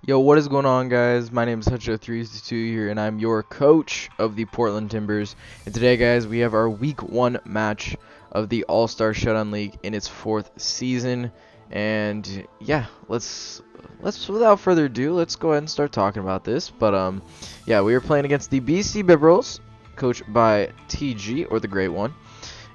Yo, what is going on, guys? My name is Hutcho362 here, and I'm your coach of the Portland Timbers. And today, guys, we have our Week 1 match of the All-Star Showdown League in its 4th season. And yeah, let's without further ado, let's go ahead and start talking about this. But yeah, we are playing against the BC Bibarels, coached by TG, or the Great One.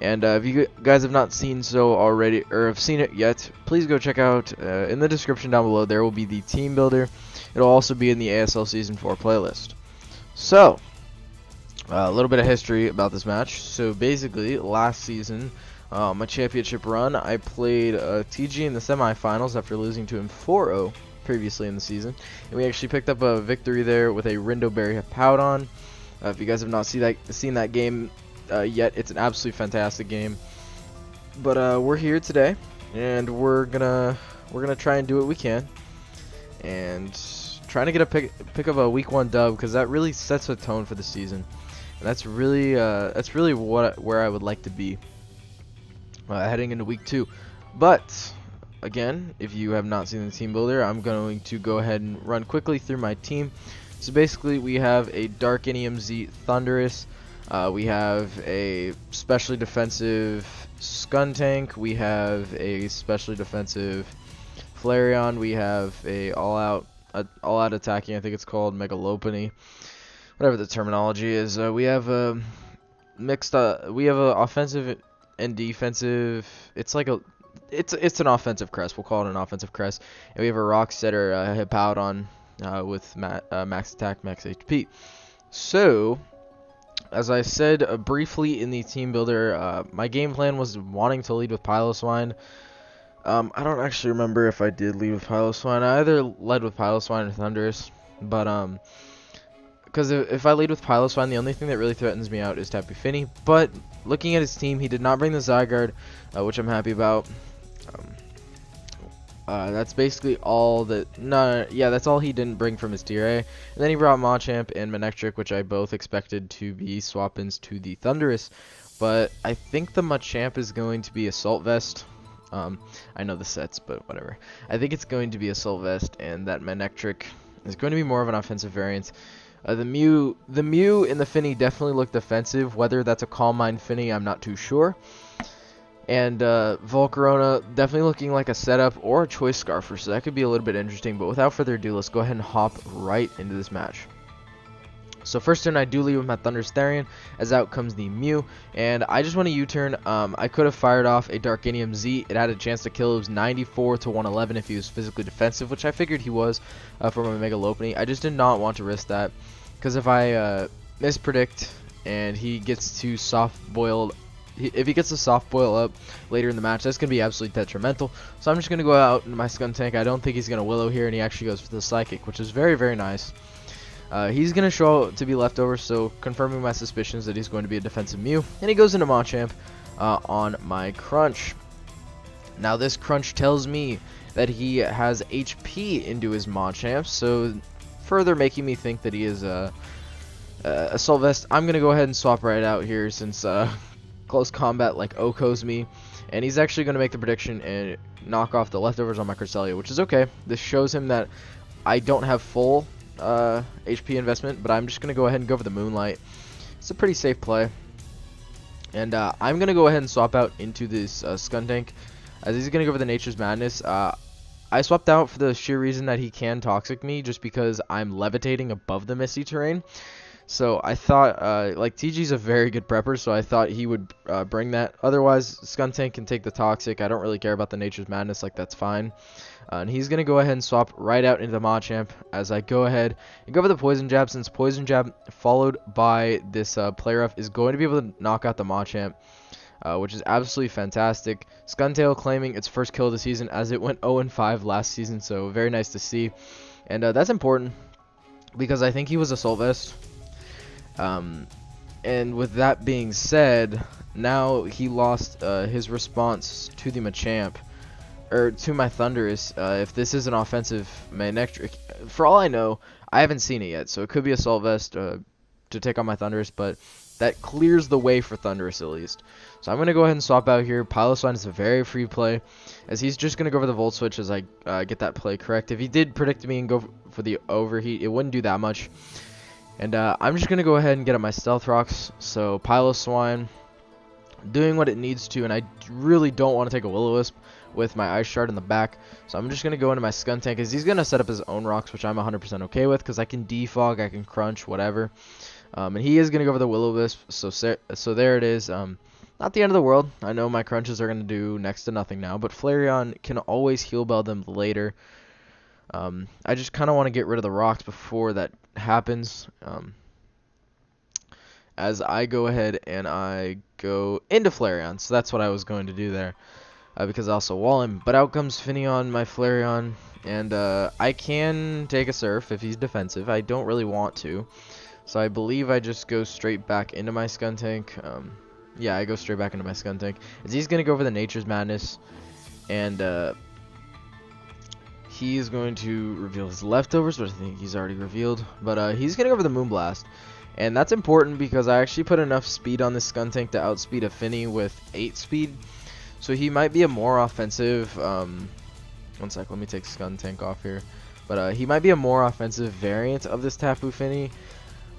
And if you guys have not seen so already, or have seen it yet, please go check out in the description down below. There will be the team builder. It'll also be in the ASL Season 4 playlist. So, a little bit of history about this match. So basically, last season, my championship run, I played TG in the semifinals after losing to him 4-0 previously in the season. And we actually picked up a victory there with a Rindoberry Hapowdon. If you guys have not seen that game yet, it's an absolutely fantastic game. But we're here today, and we're gonna try and do what we can, and trying to get a pick of a week 1 dub, because that really sets a tone for the season. And that's really where I would like to be heading into week 2. But again, if you have not seen the team builder, I'm going to go ahead and run quickly through my team. So basically, we have a Dark NEMZ Thunderous. We have a specially defensive Skuntank. We have a specially defensive Flareon. We have a all-out attacking. I think it's called Megalopony, whatever the terminology is. We have a mixed. We have a offensive and defensive. It's like it's an offensive crest. We'll call it an offensive crest. And we have a Rock Setter Hippowdon with max attack, max HP. So, as I said briefly in the team builder, my game plan was wanting to lead with Piloswine. I don't actually remember if I did lead with Piloswine. I either led with Piloswine or Thunderous, but because if I lead with Piloswine, the only thing that really threatens me out is Tapu Fini. But looking at his team, he did not bring the Zygarde, which I'm happy about. That's basically all that. That's all he didn't bring from his tier A. And then he brought Machamp and Manectric, which I both expected to be swap-ins to the Thunderous. But I think the Machamp is going to be Assault Vest. I know the sets, but whatever. I think it's going to be Assault Vest, and that Manectric is going to be more of an offensive variant. The Mew and the Finny definitely look defensive. Whether that's a Calm Mind Finny, I'm not too sure. And Volcarona definitely looking like a setup or a choice Scarfer, so that could be a little bit interesting. But without further ado, let's go ahead and hop right into this match. So first turn, I do lead with my Thunderous Therian, as out comes the Mew, and I just want a U-turn. I could have fired off a Dark NEMZ. It had a chance to kill. It was 94 to 111 if he was physically defensive, which I figured he was for my Megalopony. I just did not want to risk that, because if I mispredict and he gets too soft-boiled, if he gets a soft boil up later in the match, that's going to be absolutely detrimental. So I'm just going to go out into my Skuntank. I don't think he's going to Willow here, and he actually goes for the Psychic, which is very, very nice. He's going to show out to be leftover, so confirming my suspicions that he's going to be a defensive Mew. And he goes into Machamp on my Crunch. Now this Crunch tells me that he has HP into his Machamp, so further making me think that he is a Assault Vest. I'm going to go ahead and swap right out here, since close combat like Okos me, and he's actually going to make the prediction and knock off the leftovers on my Cresselia, which is okay. This shows him that I don't have full HP investment, but I'm just going to go ahead and go for the Moonlight. It's a pretty safe play, and I'm going to go ahead and swap out into this Skuntank, as he's going to go for the Nature's Madness. I swapped out for the sheer reason that he can Toxic me, just because I'm levitating above the Misty Terrain. So I thought, like, TG's a very good prepper, so I thought he would bring that. Otherwise, Skuntank can take the Toxic. I don't really care about the Nature's Madness, like, that's fine. And he's going to go ahead and swap right out into the Machamp, as I go ahead and go for the Poison Jab, since Poison Jab followed by this Play Rough is going to be able to knock out the Machamp, which is absolutely fantastic. Skuntail claiming its first kill of the season, as it went 0-5 last season, so very nice to see. And that's important, because I think he was Assault Vest. And with that being said, now he lost his response to the Machamp, or to my Thunderous. If this is an offensive Manectric, for all I know, I haven't seen it yet, so it could be Assault Vest to take on my Thunderous, but that clears the way for Thunderous at least. So I'm going to go ahead and swap out here. Piloswine is a very free play, as he's just going to go for the Volt Switch as I get that play correct. If he did predict me and go for the Overheat, it wouldn't do that much. And I'm just going to go ahead and get up my Stealth Rocks. So Piloswine doing what it needs to, and I really don't want to take a Will-O-Wisp with my Ice Shard in the back. So I'm just going to go into my Skuntank, because he's going to set up his own rocks, which I'm 100% okay with, because I can Defog, I can Crunch, whatever. And he is going to go for the Will-O-Wisp, so there it is. Not the end of the world. I know my Crunches are going to do next to nothing now, but Flareon can always Heal Bell them later. I just kind of want to get rid of the rocks before that happens. As I go ahead and I go into Flareon, so that's what I was going to do there. Because I also wall him, but out comes Finneon, my Flareon, and I can take a Surf if he's defensive. I don't really want to, so I believe I just go straight back into my Skuntank. Yeah, I go straight back into my Skuntank, as he's going to go for the Nature's Madness, and he is going to reveal his leftovers, but I think he's already revealed, but he's going to go for the Moonblast, and that's important because I actually put enough speed on this Skuntank to outspeed a Finny with 8 speed. So he might be a more offensive, one sec, let me take Skuntank off here. But he might be a more offensive variant of this Tapu Fini.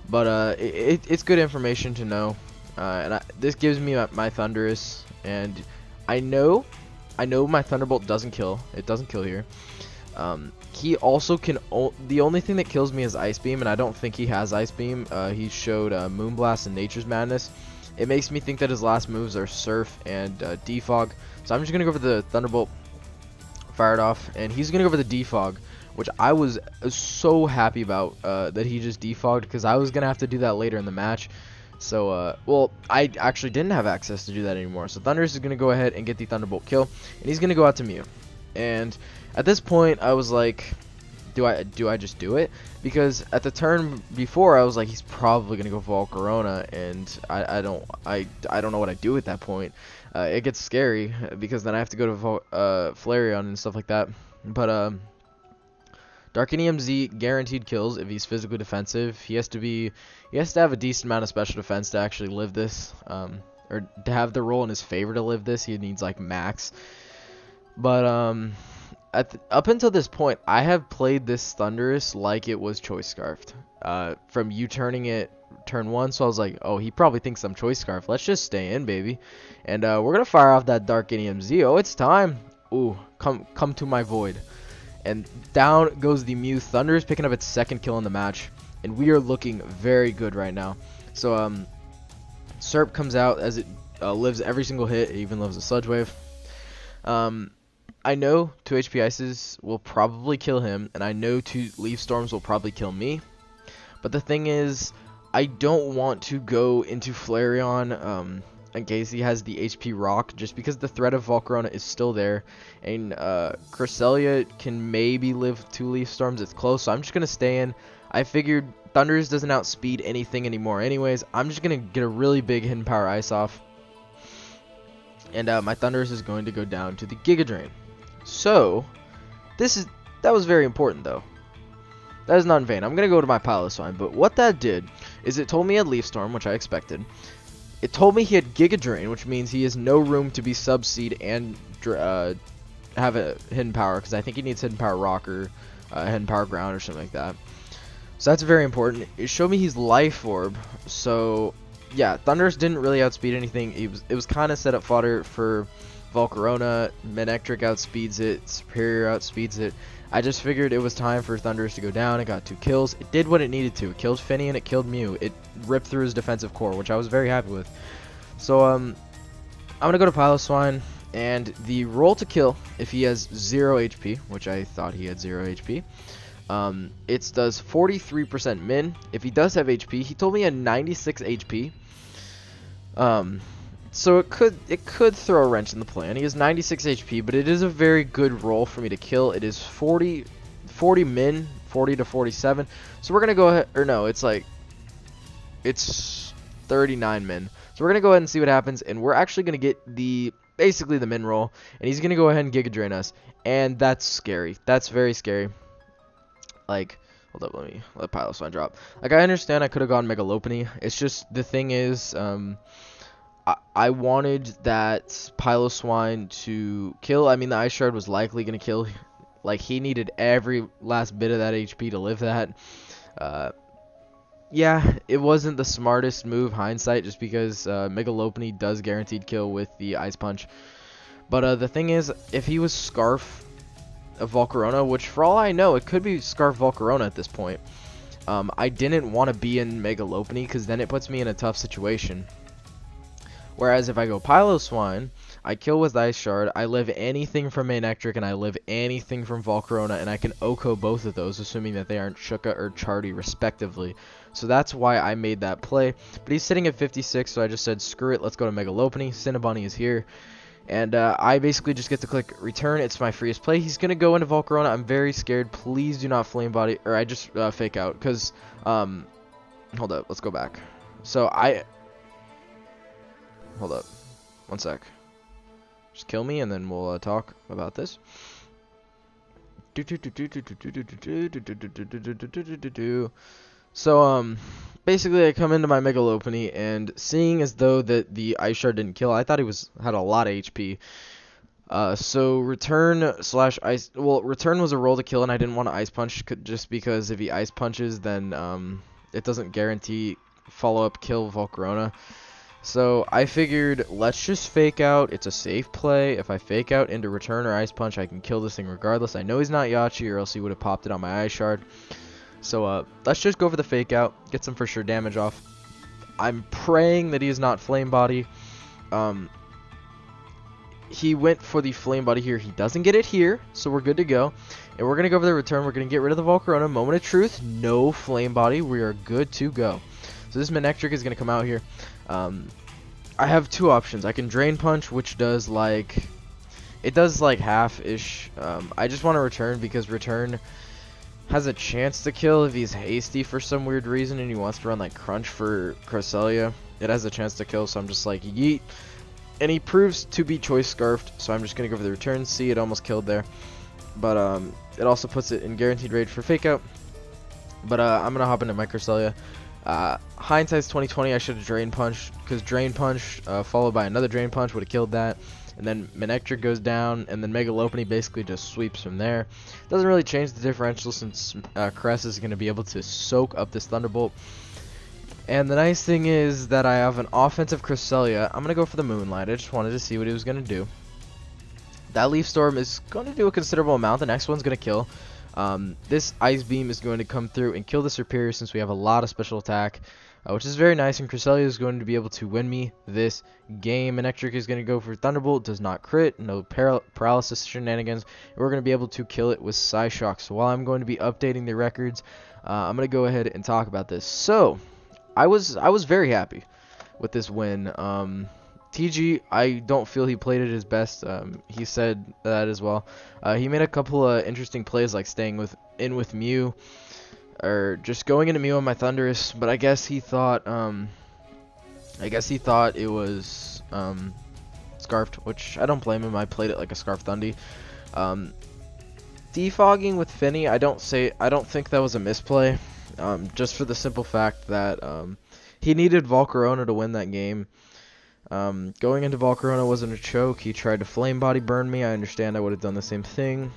But it's good information to know. And this gives me my Thunderous. And I know my Thunderbolt doesn't kill. It doesn't kill here. He also can, the only thing that kills me is Ice Beam. And I don't think he has Ice Beam. He showed Moonblast and Nature's Madness. It makes me think that his last moves are Surf and Defog. So I'm just going to go for the Thunderbolt, fire it off, and he's going to go for the Defog, which I was so happy about that he just defogged, because I was going to have to do that later in the match. So, well, I actually didn't have access to do that anymore. So Thunderous is going to go ahead and get the Thunderbolt kill, and he's going to go out to Mew. And at this point, I was like, do I just do it? Because at the turn before, I was like, he's probably gonna go Volcarona, and I don't know what I do at that point. It gets scary because then I have to go to Flareon and stuff like that. But Darkinium Z guaranteed kills if he's physically defensive. He has to have a decent amount of special defense to actually live this, or to have the roll in his favor to live this. He needs like max. But up until this point, I have played this Thunderous like it was Choice Scarfed. From you turning it turn 1, so I was like, oh, he probably thinks I'm Choice Scarf. Let's just stay in, baby. And we're gonna fire off that Darkinium Z. Oh, it's time. Ooh, come to my void. And down goes the Mew. Thunderous picking up its 2nd kill in the match, and we are looking very good right now. So Serp comes out as it lives every single hit. It even lives a Sludge Wave. I know 2 HP Ices will probably kill him, and I know 2 Leaf Storms will probably kill me. But the thing is, I don't want to go into Flareon in case he has the HP Rock, just because the threat of Volcarona is still there. And Cresselia can maybe live 2 Leaf Storms. It's close, so I'm just going to stay in. I figured Thunderous doesn't outspeed anything anymore anyways. I'm just going to get a really big Hidden Power Ice off. And my Thunderous is going to go down to the Giga Drain. So, that was very important though. That is not in vain. I'm going to go to my Piloswine, but what that did is it told me he had Leaf Storm, which I expected. It told me he had Giga Drain, which means he has no room to be Sub-Seed and have a Hidden Power, because I think he needs Hidden Power Rock or Hidden Power Ground or something like that. So that's very important. It showed me he's Life Orb, so yeah, Thunderous didn't really outspeed anything. It was kind of set up fodder for Volcarona. Manectric outspeeds it. Superior outspeeds it. I just figured it was time for Thunderous to go down. It got 2 kills. It did what it needed to. It killed Finny and it killed Mew. It ripped through his defensive core, which I was very happy with. So I'm going to go to Piloswine, and the roll to kill, if he has 0 HP, which I thought he had 0 HP, it does 43% min. If he does have HP, he told me he had 96 HP. So it could throw a wrench in the plan. He has 96 HP, but it is a very good roll for me to kill. It is 40 min, 40 to 47. So we're gonna go ahead, or no, it's 39 min. So we're gonna go ahead and see what happens, and we're actually gonna get basically the min roll, and he's gonna go ahead and Giga Drain us, and that's scary. That's very scary. Like, Hold up, let me let Piloswine drop. Like, I understand I could have gone Megalopony. It's just, the thing is, I wanted that Piloswine to kill. I mean, the Ice Shard was likely going to kill. Like, he needed every last bit of that HP to live that. Yeah, it wasn't the smartest move, hindsight, just because Megalopony does guaranteed kill with the Ice Punch. But the thing is, if he was Scarf of Volcarona, which for all I know, it could be Scarf Volcarona at this point, I didn't want to be in Megalopony because then it puts me in a tough situation. Whereas if I go Piloswine, I kill with Ice Shard, I live anything from Manectric, and I live anything from Volcarona, and I can OHKO both of those, assuming that they aren't Shuka or Chardy, respectively. So that's why I made that play. But he's sitting at 56, so I just said, screw it, let's go to Megalopony. Cinnabunny is here. And I basically just get to click return. It's my freest play. He's going to go into Volcarona. I'm very scared. Please do not Flame Body, or I just fake out, because, hold up, let's go back. So hold up, one sec. Just kill me, and then we'll talk about this. So, basically I come into my Megalopony, and seeing as though that the Ice Shard didn't kill, I thought he had a lot of HP. So return slash ice. Well, return was a roll to kill, and I didn't want to Ice Punch just because if he Ice Punches, then it doesn't guarantee follow up kill Volcarona. So I figured, let's just fake out. It's a safe play. If I fake out into return or Ice Punch, I can kill this thing regardless. I know he's not Yachi, or else he would have popped it on my Ice Shard. So let's just go for the fake out, get some for sure damage off. I'm praying that he is not Flame Body. He went for the Flame Body here. He doesn't get it here, so we're good to go. And we're going to go for the return. We're going to get rid of the Volcarona. Moment of truth. No Flame Body. We are good to go. So this Manectric is going to come out here. I have two options. I can Drain Punch, which does like... It does like half-ish. I just want to return because return has a chance to kill if he's hasty for some weird reason and he wants to run like Crunch for Cresselia. It has a chance to kill, so I'm just like, yeet. And he proves to be Choice Scarfed, so I'm just going to go for the return. See, it almost killed there. But it also puts it in Guaranteed Raid for Fake Out. But I'm going to hop into my Cresselia. Hindsight's 2020, I should have Drain Punch, because Drain Punch followed by another Drain Punch would have killed that. And then Manectric goes down, and then Megalopony basically just sweeps from there. Doesn't really change the differential since Cress is going to be able to soak up this Thunderbolt. And the nice thing is that I have an offensive Cresselia. I'm going to go for the Moonlight. I just wanted to see what he was going to do. That Leaf Storm is going to do a considerable amount. The next one's going to kill. This Ice Beam is going to come through and kill the Serperior since we have a lot of special attack. Which is very nice, and Cresselia is going to be able to win me this game. Manectric is going to go for Thunderbolt, does not crit, no paralysis shenanigans, and we're going to be able to kill it with Psyshock. So while I'm going to be updating the records, I'm going to go ahead and talk about this. So, I was very happy with this win. TG, I don't feel he played it his best. He said that as well. He made a couple of interesting plays, like staying in with Mew, or just going into Mew on my Thundurus, but I guess he thought it was Scarfed, which I don't blame him. I played it like a Scarf Thundy. Defogging with Finny, I don't think that was a misplay. Just for the simple fact that he needed Volcarona to win that game. Going into Volcarona wasn't a choke. He tried to Flame Body burn me. I understand I would have done the same thing.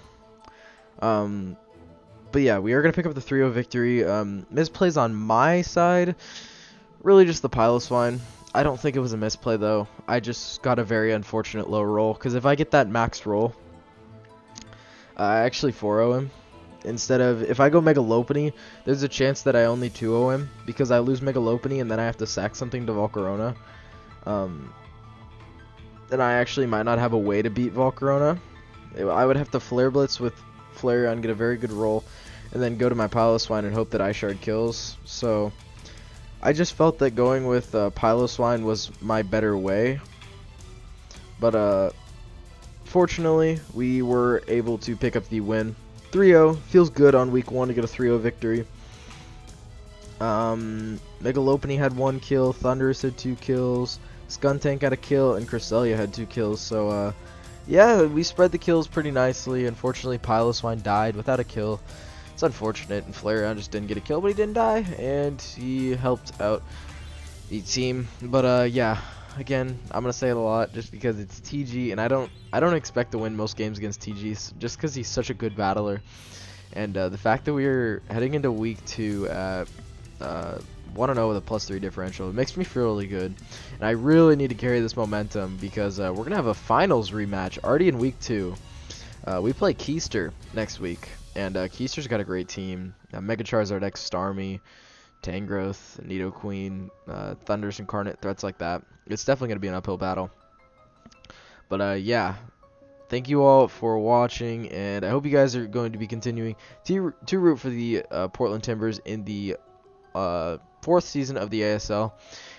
But yeah, we are going to pick up the 3-0 victory. Misplays on my side, really just the Piloswine. I don't think it was a misplay, though. I just got a very unfortunate low roll, because if I get that max roll, I actually 4-0 him. Instead of, if I go Megalopony, there's a chance that I only 2-0 him, because I lose Megalopony and then I have to sack something to Volcarona. Then I actually might not have a way to beat Volcarona. I would have to Flare Blitz with Flareon, get a very good roll, and then go to my Piloswine and hope that Ice Shard kills. So I just felt that going with Piloswine was my better way. But fortunately, we were able to pick up the win. 3-0 feels good on week 1 to get a 3-0 victory. Megalopony had 1 kill, Thundurus had 2 kills, Skuntank had a kill, and Cresselia had 2 kills. So yeah, we spread the kills pretty nicely. Unfortunately, Piloswine died without a kill. It's unfortunate, and Flareon just didn't get a kill, but he didn't die, and he helped out the team. But yeah, again, I'm gonna say it a lot just because it's TG, and I don't expect to win most games against TG just because he's such a good battler. And the fact that we're heading into week 2 at 1-0 with a +3 differential, it makes me feel really good. And I really need to carry this momentum because we're going to have a finals rematch already in week 2. We play Keister next week, and Keister's got a great team. Mega Charizard X Starmie, Tangrowth, Nidoqueen, Thundurus Incarnate, threats like that. It's definitely going to be an uphill battle. But yeah. Thank you all for watching, and I hope you guys are going to be continuing to root for the Portland Timbers in the 4th season of the ASL.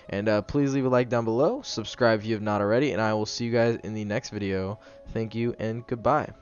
And please leave a like down below, subscribe if you have not already, and I will see you guys in the next video. Thank you, and goodbye.